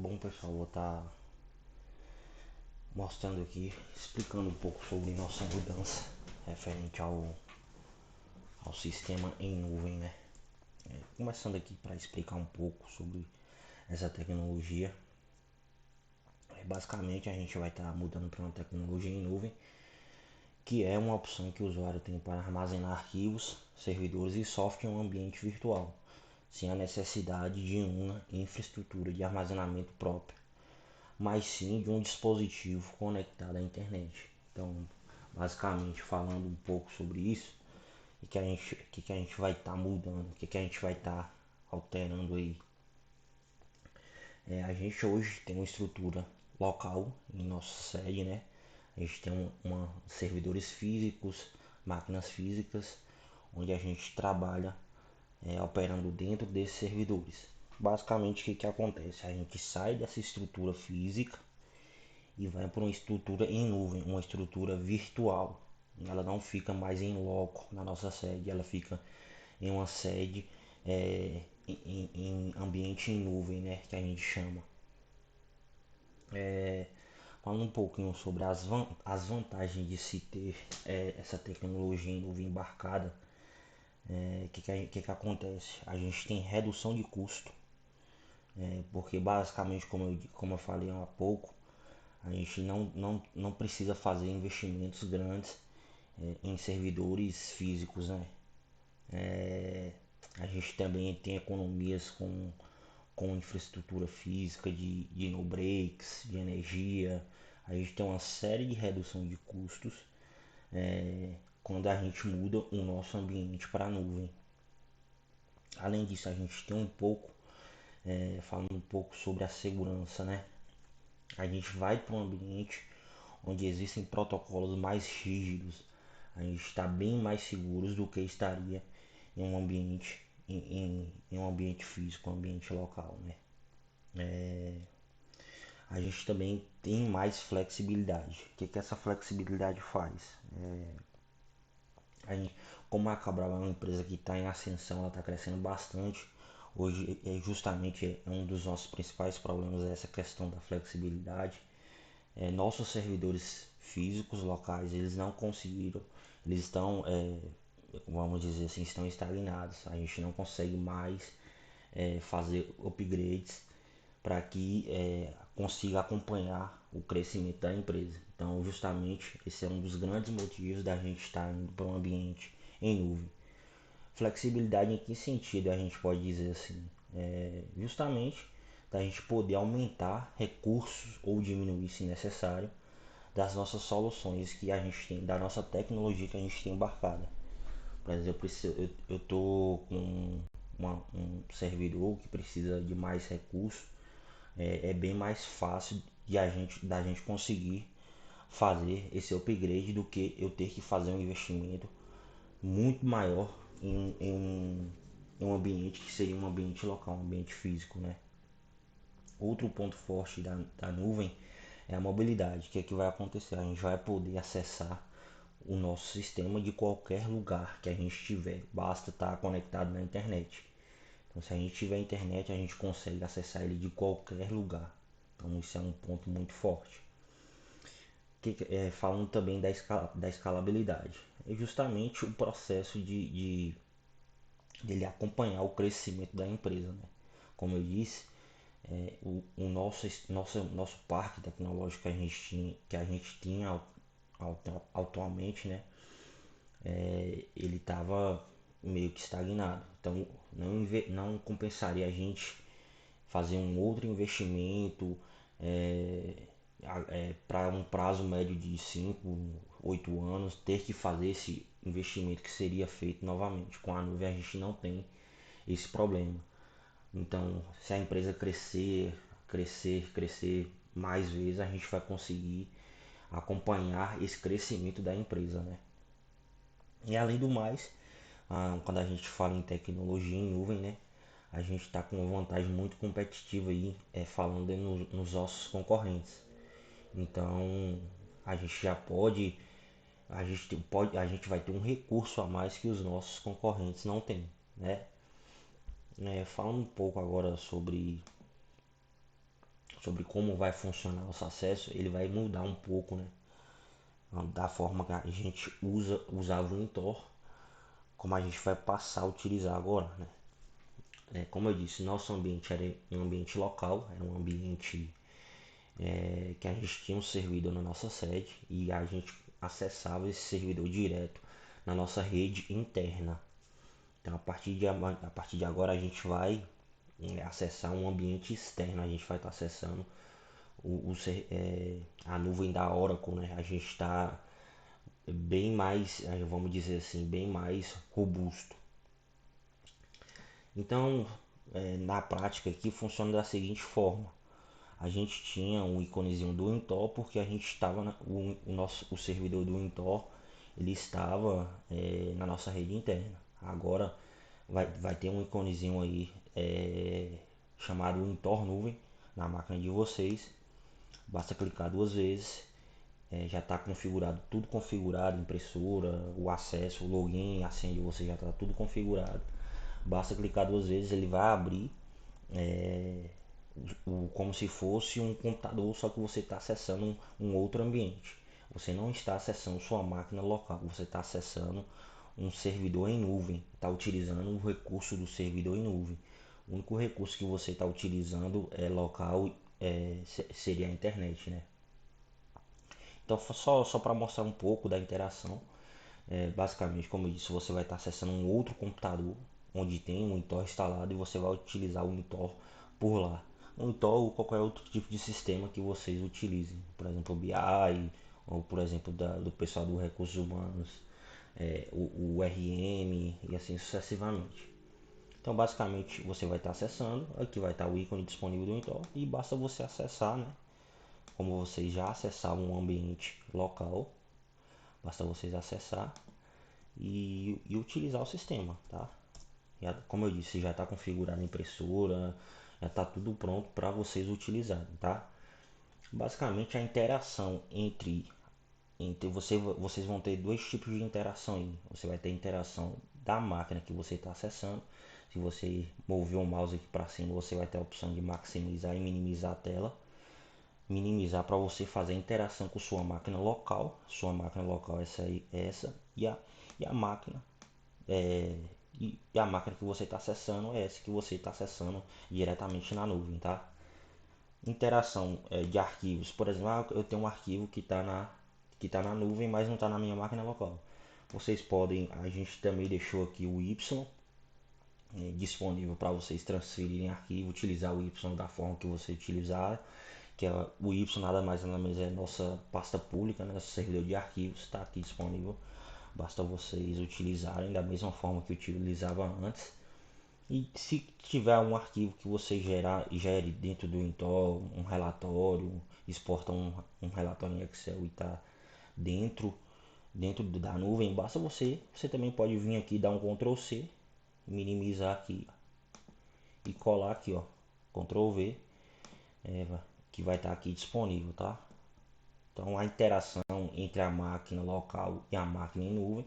Bom, pessoal, vou estar mostrando aqui, explicando um pouco sobre nossa mudança referente ao sistema em nuvem, né? Começando aqui para explicar um pouco sobre essa tecnologia. Basicamente, a gente vai estar mudando para uma tecnologia em nuvem, que é uma opção que o usuário tem para armazenar arquivos, servidores e software em um ambiente virtual, sem a necessidade de uma infraestrutura de armazenamento própria, mas sim de um dispositivo conectado à internet. Então, basicamente falando um pouco sobre isso, que a gente vai estar mudando, que a gente vai estar alterando aí. A gente hoje tem uma estrutura local em nossa sede, né? A gente tem servidores físicos, máquinas físicas, onde a gente trabalha operando dentro desses servidores. Basicamente, o que acontece? A gente sai dessa estrutura física e vai para uma estrutura em nuvem, uma estrutura virtual. Ela não fica mais em loco na nossa sede, ela fica em uma sede em ambiente em nuvem, né, que a gente chama. Falando um pouquinho sobre as vantagens de se ter essa tecnologia em nuvem embarcada, que acontece? A gente tem redução de custo, porque basicamente, como eu falei há pouco, a gente não precisa fazer investimentos grandes em servidores físicos, né? A gente também tem economias com infraestrutura física de no breaks, de energia. A gente tem uma série de redução de custos quando a gente muda o nosso ambiente para a nuvem. Além disso, a gente tem falando um pouco sobre a segurança, né? A gente vai para um ambiente onde existem protocolos mais rígidos, a gente está bem mais seguros do que estaria em um ambiente em um ambiente físico, um ambiente local, né? A gente também tem mais flexibilidade. O que essa flexibilidade faz? A gente, como a Cabral é uma empresa que está em ascensão, ela está crescendo bastante. Hoje justamente um dos nossos principais problemas é essa questão da flexibilidade. Nossos servidores físicos locais, eles não conseguiram, eles estão, vamos dizer assim, estão estagnados. A gente não consegue mais fazer upgrades para que consiga acompanhar o crescimento da empresa. Então, justamente, esse é um dos grandes motivos da gente estar indo para um ambiente em nuvem. Flexibilidade em que sentido a gente pode dizer assim? Justamente da gente poder aumentar recursos ou diminuir se necessário das nossas soluções que a gente tem, da nossa tecnologia que a gente tem embarcada. Por exemplo, eu tô com um servidor que precisa de mais recursos, é bem mais fácil da gente conseguir fazer esse upgrade do que eu ter que fazer um investimento muito maior em um ambiente que seria um ambiente local, um ambiente físico, né? Outro ponto forte da nuvem é a mobilidade. O que é que vai acontecer? A gente vai poder acessar o nosso sistema de qualquer lugar que a gente estiver, basta estar conectado na internet. Então, se a gente tiver internet, a gente consegue acessar ele de qualquer lugar. Então, isso é um ponto muito forte. Falando também da escalabilidade, é justamente o processo de ele acompanhar o crescimento da empresa, né? Como eu disse, o nosso parque tecnológico que a gente tinha atualmente, né? Ele estava meio que estagnado. Então não compensaria a gente fazer um outro investimento para um prazo médio de 5 8 anos, ter que fazer esse investimento que seria feito novamente. Com a nuvem a gente não tem esse problema. Então, se a empresa crescer mais vezes, a gente vai conseguir acompanhar esse crescimento da empresa, né? E além do mais, quando a gente fala em tecnologia em nuvem, né? A gente está com uma vantagem muito competitiva aí, falando nos nossos concorrentes. Então, a gente já pode, a gente vai ter um recurso a mais que os nossos concorrentes não têm, né? Falando um pouco agora sobre como vai funcionar nosso acesso, ele vai mudar um pouco, né, da forma que a gente usava o Intor, como a gente vai passar a utilizar agora, né? Como eu disse, nosso ambiente era um ambiente local, era um ambiente que a gente tinha um servidor na nossa sede e a gente acessava esse servidor direto na nossa rede interna. Então, a partir de agora, a gente vai acessar um ambiente externo, a gente vai estar acessando a nuvem da Oracle, né? A gente está bem mais, vamos dizer assim, bem mais robusto. Então, na prática aqui funciona da seguinte forma: a gente tinha um íconezinho do Intor porque a gente estava o servidor do Intor ele estava na nossa rede interna. Agora vai ter um iconezinho aí chamado Intor Nuvem na máquina de vocês. Basta clicar duas vezes, já está configurado, tudo configurado, impressora, o acesso, o login, a senha de você já está tudo configurado. Basta clicar duas vezes, ele vai abrir como se fosse um computador, só que você está acessando um outro ambiente. Você não está acessando sua máquina local, você está acessando um servidor em nuvem, está utilizando o recurso do servidor em nuvem. O único recurso que você está utilizando é local, seria a internet, né? Então, só para mostrar um pouco da interação, basicamente, como eu disse, você vai estar acessando um outro computador onde tem um Intor instalado e você vai utilizar o Intor por lá. O Intor ou qualquer outro tipo de sistema que vocês utilizem, por exemplo, o BI, ou por exemplo, do pessoal do Recursos Humanos, o RM e assim sucessivamente. Então, basicamente, você vai estar acessando, aqui vai estar o ícone disponível do Intor e basta você acessar, né? Como vocês já acessavam um ambiente local, basta vocês acessar e utilizar o sistema, tá? Como eu disse, já está configurada a impressora, já está tudo pronto para vocês utilizarem, tá? Basicamente a interação entre vocês vão ter dois tipos de interação aí. Você vai ter a interação da máquina que você está acessando. Se você mover o mouse aqui para cima, você vai ter a opção de maximizar e minimizar a tela. Minimizar para você fazer a interação com sua máquina local. Sua máquina local é essa e a máquina e a máquina que você está acessando é essa que você está acessando diretamente na nuvem, tá? Interação de arquivos, por exemplo, eu tenho um arquivo que tá na nuvem, mas não está na minha máquina local. Vocês podem, a gente também deixou aqui o Y disponível para vocês transferirem arquivo, utilizar o Y da forma que você utilizar, que é o Y nada menos é nossa pasta pública, né? Nosso servidor de arquivos está aqui disponível. Basta vocês utilizarem da mesma forma que utilizava antes. E se tiver um arquivo que você gere dentro do Intor, um relatório, exporta um relatório em Excel e está dentro, dentro da nuvem, basta você também pode vir aqui dar um Ctrl C, minimizar aqui e colar aqui, ó, Ctrl V, que vai estar aqui disponível, tá? Então a interação entre a máquina local e a máquina em nuvem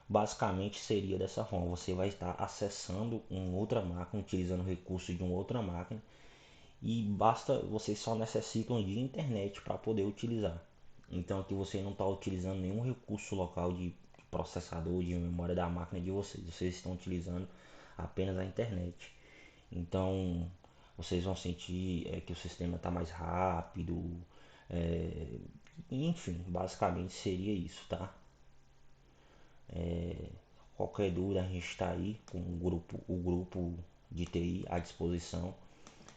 basicamente seria dessa forma: você vai estar acessando uma outra máquina, utilizando recursos de uma outra máquina, e basta, vocês só necessitam de internet para poder utilizar. Então aqui você não está utilizando nenhum recurso local de processador, de memória da máquina de vocês estão utilizando apenas a internet. Então vocês vão sentir que o sistema está mais rápido, é, enfim, basicamente seria isso, tá? Qualquer dúvida, a gente está aí com o grupo de TI à disposição.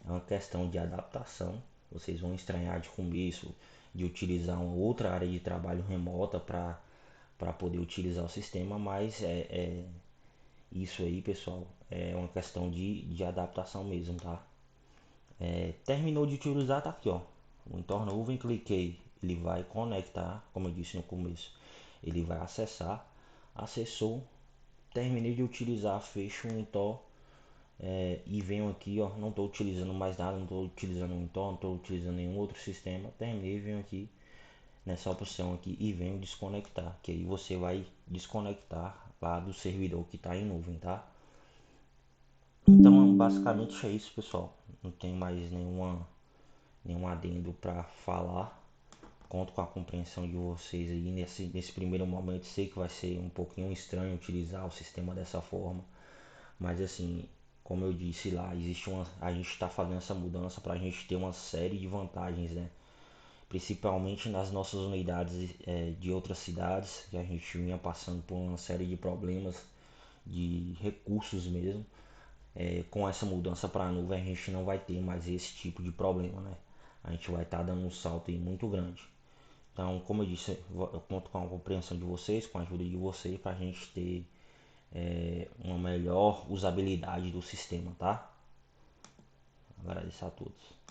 É uma questão de adaptação. Vocês vão estranhar de começo de utilizar uma outra área de trabalho remota para poder utilizar o sistema, mas isso aí, pessoal, é uma questão de adaptação mesmo, tá? Terminou de utilizar, tá aqui, ó. O entorno nuvem, cliquei, ele vai conectar, como eu disse no começo, ele vai acessar, acessou, terminei de utilizar, fecho o Intor e venho aqui, ó, não estou utilizando mais nada, não estou utilizando o Intor, não estou utilizando nenhum outro sistema, terminei, venho aqui nessa opção aqui e venho desconectar, que aí você vai desconectar lá do servidor que está em nuvem, tá? Então basicamente é isso, pessoal, não tem mais nenhum adendo para falar. Conto com a compreensão de vocês aí nesse primeiro momento. Sei que vai ser um pouquinho estranho utilizar o sistema dessa forma, mas assim, como eu disse lá, a gente está fazendo essa mudança para a gente ter uma série de vantagens, né? Principalmente nas nossas unidades de outras cidades, que a gente vinha passando por uma série de problemas de recursos mesmo. Com essa mudança para a nuvem a gente não vai ter mais esse tipo de problema, né? A gente vai estar dando um salto aí muito grande. Então, como eu disse, eu conto com a compreensão de vocês, com a ajuda de vocês, para a gente ter uma melhor usabilidade do sistema, tá? Agradeço a todos.